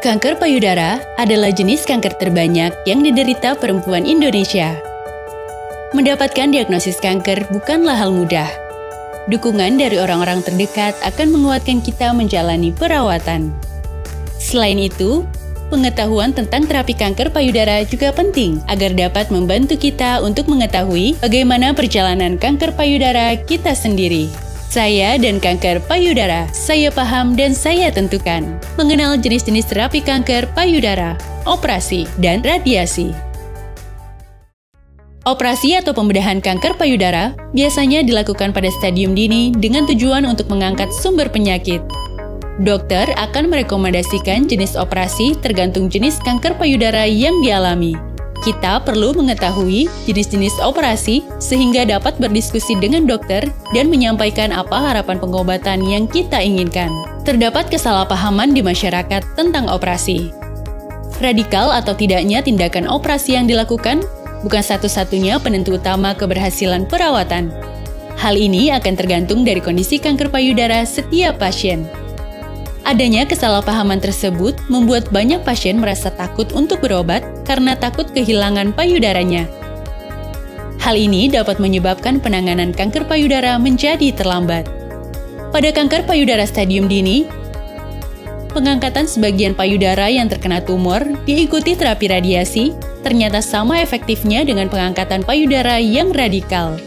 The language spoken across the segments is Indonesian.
Kanker payudara adalah jenis kanker terbanyak yang diderita perempuan Indonesia. Mendapatkan diagnosis kanker bukanlah hal mudah. Dukungan dari orang-orang terdekat akan menguatkan kita menjalani perawatan. Selain itu, pengetahuan tentang terapi kanker payudara juga penting agar dapat membantu kita untuk mengetahui bagaimana perjalanan kanker payudara kita sendiri. Saya dan kanker payudara, saya paham dan saya tentukan. Mengenal jenis-jenis terapi kanker payudara, operasi, dan radiasi. Operasi atau pembedahan kanker payudara biasanya dilakukan pada stadium dini dengan tujuan untuk mengangkat sumber penyakit. Dokter akan merekomendasikan jenis operasi tergantung jenis kanker payudara yang dialami. Kita perlu mengetahui jenis-jenis operasi sehingga dapat berdiskusi dengan dokter dan menyampaikan apa harapan pengobatan yang kita inginkan. Terdapat kesalahpahaman di masyarakat tentang operasi. Radikal atau tidaknya tindakan operasi yang dilakukan bukan satu-satunya penentu utama keberhasilan perawatan. Hal ini akan tergantung dari kondisi kanker payudara setiap pasien. Adanya kesalahpahaman tersebut membuat banyak pasien merasa takut untuk berobat karena takut kehilangan payudaranya. Hal ini dapat menyebabkan penanganan kanker payudara menjadi terlambat. Pada kanker payudara stadium dini, pengangkatan sebagian payudara yang terkena tumor diikuti terapi radiasi ternyata sama efektifnya dengan pengangkatan payudara yang radikal.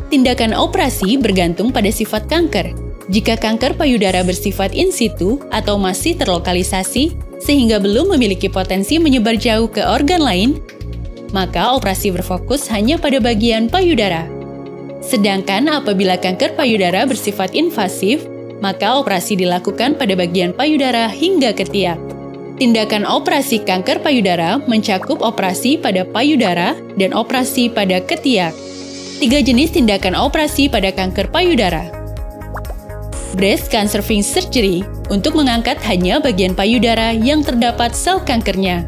Tindakan operasi bergantung pada sifat kanker. Jika kanker payudara bersifat in situ atau masih terlokalisasi sehingga belum memiliki potensi menyebar jauh ke organ lain, maka operasi berfokus hanya pada bagian payudara. Sedangkan apabila kanker payudara bersifat invasif, maka operasi dilakukan pada bagian payudara hingga ketiak. Tindakan operasi kanker payudara mencakup operasi pada payudara dan operasi pada ketiak. 3 jenis tindakan operasi pada kanker payudara. Breast conserving surgery untuk mengangkat hanya bagian payudara yang terdapat sel kankernya.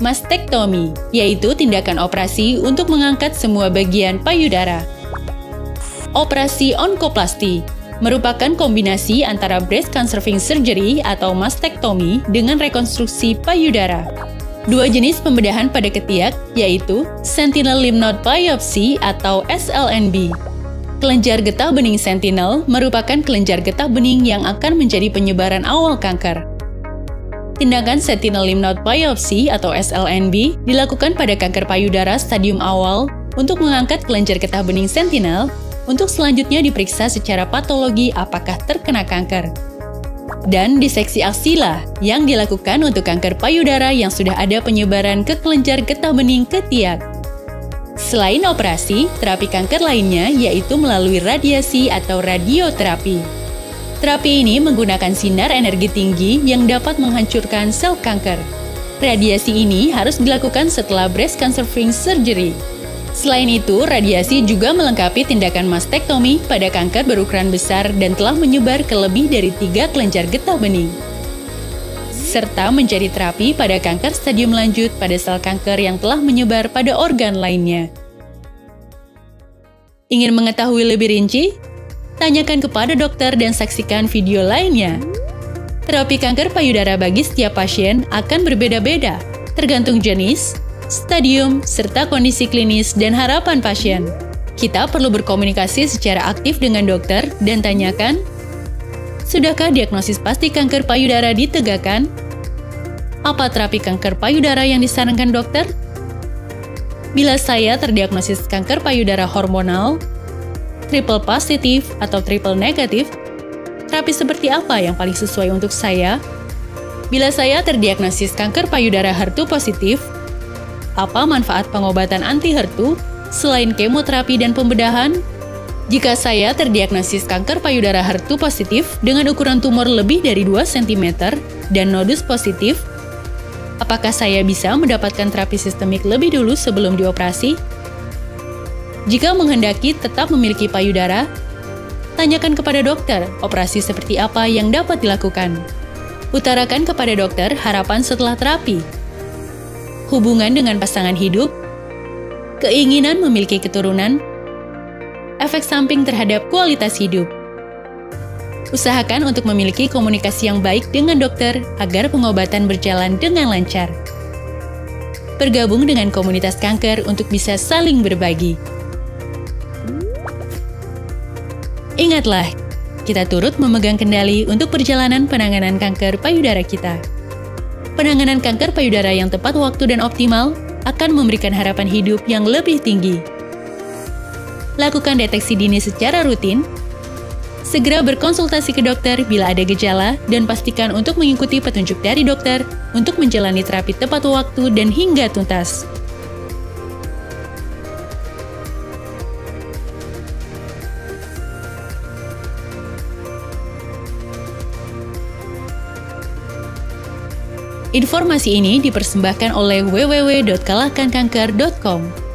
Mastektomi, yaitu tindakan operasi untuk mengangkat semua bagian payudara. Operasi onkoplasti merupakan kombinasi antara breast conserving surgery atau mastektomi dengan rekonstruksi payudara. 2 jenis pembedahan pada ketiak yaitu sentinel lymph node biopsy atau SLNB. Kelenjar getah bening sentinel merupakan kelenjar getah bening yang akan menjadi penyebaran awal kanker. Tindakan sentinel lymph node biopsy atau SLNB dilakukan pada kanker payudara stadium awal untuk mengangkat kelenjar getah bening sentinel untuk selanjutnya diperiksa secara patologi apakah terkena kanker. Dan diseksi aksila yang dilakukan untuk kanker payudara yang sudah ada penyebaran ke kelenjar getah bening ketiak. Selain operasi, terapi kanker lainnya yaitu melalui radiasi atau radioterapi. Terapi ini menggunakan sinar energi tinggi yang dapat menghancurkan sel kanker. Radiasi ini harus dilakukan setelah breast conserving surgery. Selain itu, radiasi juga melengkapi tindakan mastektomi pada kanker berukuran besar dan telah menyebar ke lebih dari 3 kelenjar getah bening. Serta menjadi terapi pada kanker stadium lanjut pada sel kanker yang telah menyebar pada organ lainnya. Ingin mengetahui lebih rinci? Tanyakan kepada dokter dan saksikan video lainnya. Terapi kanker payudara bagi setiap pasien akan berbeda-beda, tergantung jenis, stadium, serta kondisi klinis dan harapan pasien. Kita perlu berkomunikasi secara aktif dengan dokter dan tanyakan, sudahkah diagnosis pasti kanker payudara ditegakkan? Apa terapi kanker payudara yang disarankan dokter? Bila saya terdiagnosis kanker payudara hormonal, triple positif atau triple negatif, terapi seperti apa yang paling sesuai untuk saya? Bila saya terdiagnosis kanker payudara HER2 positif, apa manfaat pengobatan anti-HER2 selain kemoterapi dan pembedahan? Jika saya terdiagnosis kanker payudara HER2 positif dengan ukuran tumor lebih dari 2 cm dan nodus positif, apakah saya bisa mendapatkan terapi sistemik lebih dulu sebelum dioperasi? Jika menghendaki tetap memiliki payudara, tanyakan kepada dokter operasi seperti apa yang dapat dilakukan. Utarakan kepada dokter harapan setelah terapi. Hubungan dengan pasangan hidup, keinginan memiliki keturunan, efek samping terhadap kualitas hidup. Usahakan untuk memiliki komunikasi yang baik dengan dokter agar pengobatan berjalan dengan lancar. Bergabung dengan komunitas kanker untuk bisa saling berbagi. Ingatlah, kita turut memegang kendali untuk perjalanan penanganan kanker payudara kita. Penanganan kanker payudara yang tepat waktu dan optimal akan memberikan harapan hidup yang lebih tinggi. Lakukan deteksi dini secara rutin. Segera berkonsultasi ke dokter bila ada gejala dan pastikan untuk mengikuti petunjuk dari dokter untuk menjalani terapi tepat waktu dan hingga tuntas. Informasi ini dipersembahkan oleh www.kalahkankanker.com.